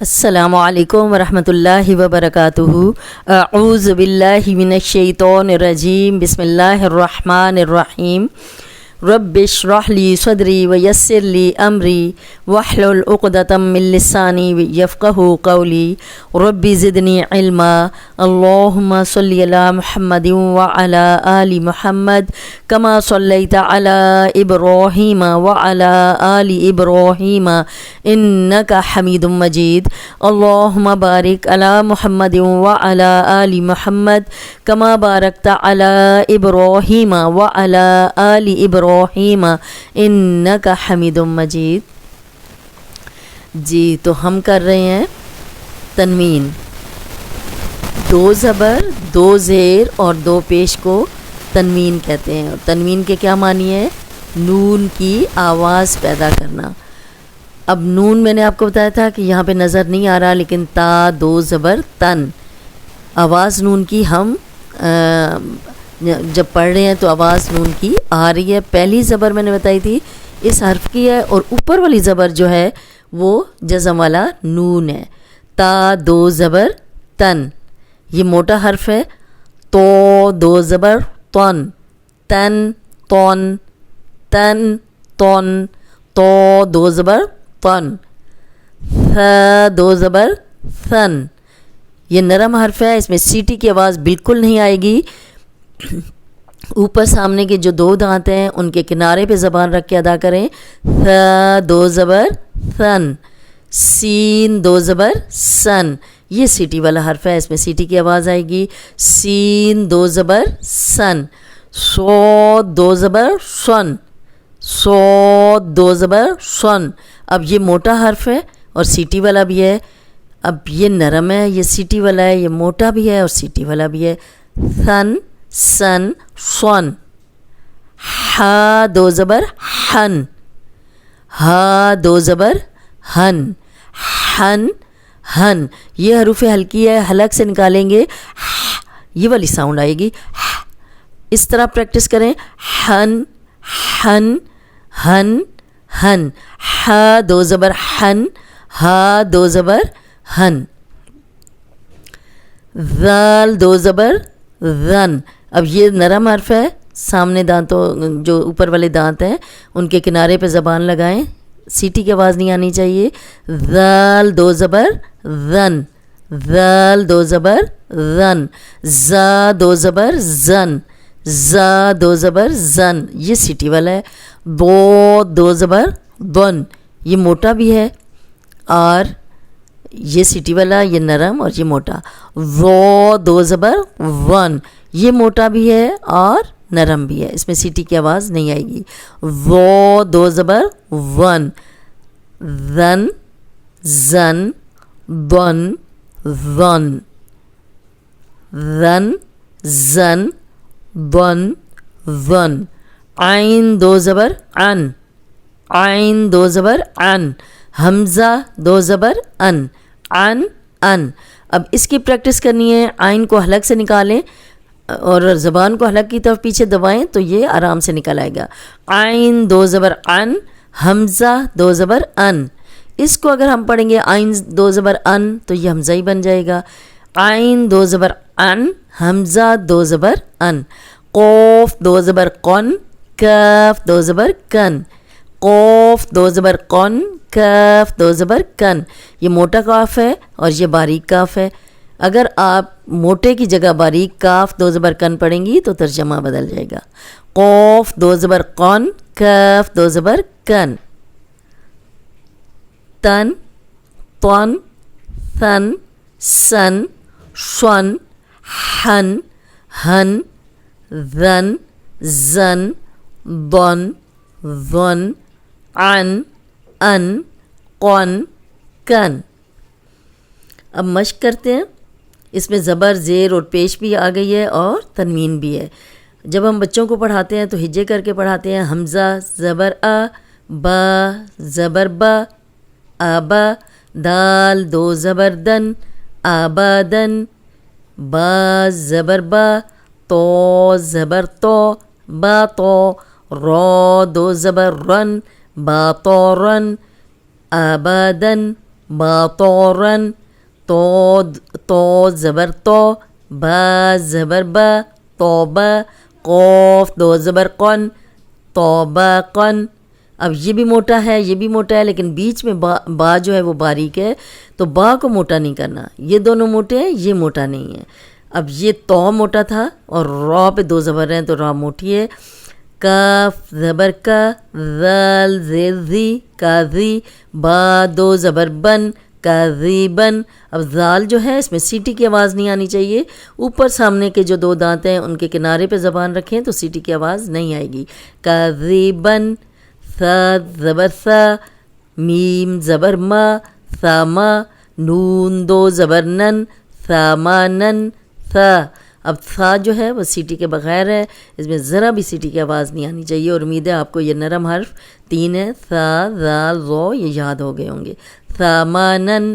السلام علیکم ورحمۃ اللہ وبرکاتہ۔ اعوذ باللہ من الشیطان الرجیم، بسم اللہ الرحمن الرحیم۔ رب اشرح لی صدری ویسر لی امری واحلل عقدۃ من لسانی یفقہوا قولی رب زدنی علما۔ اللہم صلی علی محمد وعلی آل محمد کما صلیت علی ابراہیم وعلی آل ابراہیم انک حمید مجید۔ اللہم بارک علی محمد وعلی آل محمد کما بارکت علی ابراہیم وعلی آل ابراہیم انک حمید مجید۔ جی تو ہم کر رہے ہیں تنوین، دو زبر، دو زیر اور دو پیش کو تنوین کہتے ہیں۔ اور تنوین کے کیا معنی ہے؟ نون کی آواز پیدا کرنا۔ اب نون میں نے آپ کو بتایا تھا کہ یہاں پہ نظر نہیں آ رہا، لیکن تا دو زبر تن، آواز نون کی ہم جب پڑھ رہے ہیں تو آواز نون کی آ رہی ہے۔ پہلی زبر میں نے بتائی تھی اس حرف کی ہے، اور اوپر والی زبر جو ہے وہ جزم والا نون ہے۔ تا دو زبر تن، یہ موٹا حرف ہے۔ تو دو زبر تن، تن تون، تن تون، تو دو زبر تن۔ ث دو زبر ثن، یہ نرم حرف ہے، اس میں سیٹی کی آواز بالکل نہیں آئے گی۔ اوپر سامنے کے جو دو دانت ہیں ان کے کنارے پہ زبان رکھ کے ادا کریں۔ ث دو زبر ثن، سین دو زبر سن، یہ سیٹی والا حرف ہے، اس میں سیٹی کی آواز آئے گی۔ سین دو زبر سن، صاد دو زبر سن، صاد دو زبر سن۔ اب یہ موٹا حرف ہے اور سیٹی والا بھی ہے۔ اب یہ نرم ہے، یہ سیٹی والا ہے، یہ موٹا بھی ہے اور سیٹی والا بھی ہے۔ ثن سن سن۔ ح دو زبر ہن، ہا دو زبر ہن، ہن ہن، یہ حروف ہلکی ہے، حلق سے نکالیں گے یہ والی ساؤنڈ آئے گی۔ اس طرح پریکٹس کریں۔ ہن ہن ہن ہن، ح دو زبر ہن، ہا دو زبر ہن۔ ذال دو زبر ذن، اب یہ نرم حرف ہے، سامنے دانتوں جو اوپر والے دانت ہیں ان کے کنارے پہ زبان لگائیں، سیٹی کی آواز نہیں آنی چاہیے۔ ذال دو زبر ذن، ذال دو زبر ذن۔ زا دو زبر زن، زا دو زبر زن، یہ سیٹی والا ہے۔ ضاد دو زبر ضن، یہ موٹا بھی ہے اور یہ سیٹی والا، یہ نرم اور یہ موٹا۔ ظا دو زبر ون، یہ موٹا بھی ہے اور نرم بھی ہے، اس میں سیٹی کی آواز نہیں آئے گی۔ ظا دو زبر ون، ذن زن ضن ظن، ذن زن ضن ظن۔ عین دو زبر ان، عین دو زبر ان، حمزہ دو زبر ان، ان ان۔ اب اس کی پریکٹس کرنی ہے، عین کو حلق سے نکالیں اور زبان کو حلق کی طرف پیچھے دبائیں تو یہ آرام سے نکل آئے گا۔ عین دو زبر ان، حمزہ دو زبر ان۔ اس کو اگر ہم پڑھیں گے عین دو زبر ان تو یہ حمزہ ہی بن جائے گا۔ عین دو زبر ان، حمزہ دو زبر ان۔ قوف دو زبر قن، کاف دو زبر کن، قوف دو زبر قن، کاف دو زبر کن، یہ موٹا کاف ہے اور یہ باریک کاف ہے۔ اگر آپ موٹے کی جگہ باریک کاف دو زبر کن پڑھیں گی تو ترجمہ بدل جائے گا۔ قوف دو زبر قن، کاف دو زبر کن۔ تن طن ثن سن شن ہن ہن ذن زن ضن ظن عن ان قن کن۔ اب مشق کرتے ہیں، اس میں زبر زیر اور پیش بھی آ گئی ہے اور تنوین بھی ہے۔ جب ہم بچوں کو پڑھاتے ہیں تو ہجے کر کے پڑھاتے ہیں۔ حمزہ زبر آ، با زبر با، آبا، دال دو زبر دن، آبادن، با زبر با، تو زبر تو، با تو، را دو زبر رن، باطورن، آبادن، باطورن، تو زبر تو، با زبر با، توبہ، قوف دو زبر قن، توبہ قن. اب یہ بھی موٹا ہے، یہ بھی موٹا ہے، لیکن بیچ میں با جو ہے وہ باریک ہے، تو با کو موٹا نہیں کرنا. یہ دونوں موٹے ہیں، یہ موٹا نہیں ہے. اب یہ تو موٹا تھا اور را پہ دو زبر ہیں تو را موٹی ہے. کاف زبر کا، ذال زیر زی، کاذی، با دو زبر بن، کاذیبن. اب ذال جو ہے اس میں سیٹی کی آواز نہیں آنی چاہیے. اوپر سامنے کے جو دو دانت ہیں ان کے کنارے پہ زبان رکھیں تو سیٹی کی آواز نہیں آئے گی. کاذیبن. ثا زبر سا، میم زبر ما، ثاما، نون دو زبر نن، ثامانن، ثا. اب ثا جو ہے وہ سیٹی کے بغیر ہے، اس میں ذرا بھی سیٹی کی آواز نہیں آنی چاہیے. اور امید ہے آپ کو یہ نرم حرف 3 ہے، ثا، ذال، ذو، یہ یاد ہو گئے ہوں گے. ثامانن.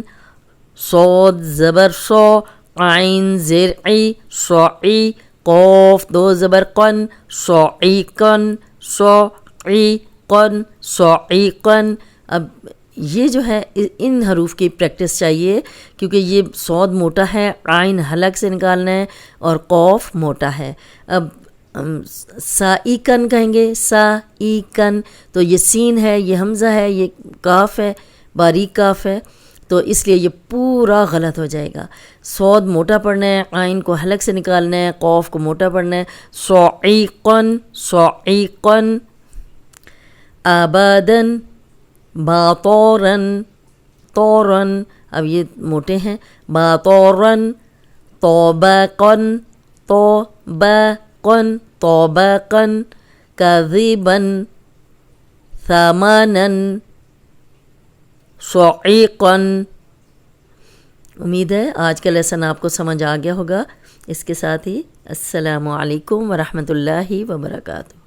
صاد زبر صو، عین زیر عی، صعی، قوف دو زبر قن، صعیقن، صعیقن، صعیقن. اب یہ جو ہے ان حروف کی پریکٹس چاہیے کیونکہ یہ صاد موٹا ہے، عین حلق سے نکالنا ہے اور قوف موٹا ہے. اب سائیکن کہیں گے، سائیکن، تو یہ سین ہے، یہ حمزہ ہے، یہ کاف ہے، باریک کاف ہے، تو اس لیے یہ پورا غلط ہو جائے گا. صاد موٹا پڑھنا ہے، عین کو حلق سے نکالنا ہے، قوف کو موٹا پڑھنا ہے. صعیقن، صعیقن. آبادن، باطورن، طورن. اب یہ موٹے ہیں. باطورن. توبقن، توبقن، توبقن. کاذبن. ثامانن. صعیقن. امید ہے آج کا لیسن آپ کو سمجھ آ گیا ہوگا. اس کے ساتھ ہی السلام علیکم ورحمۃ اللہ وبرکاتہ.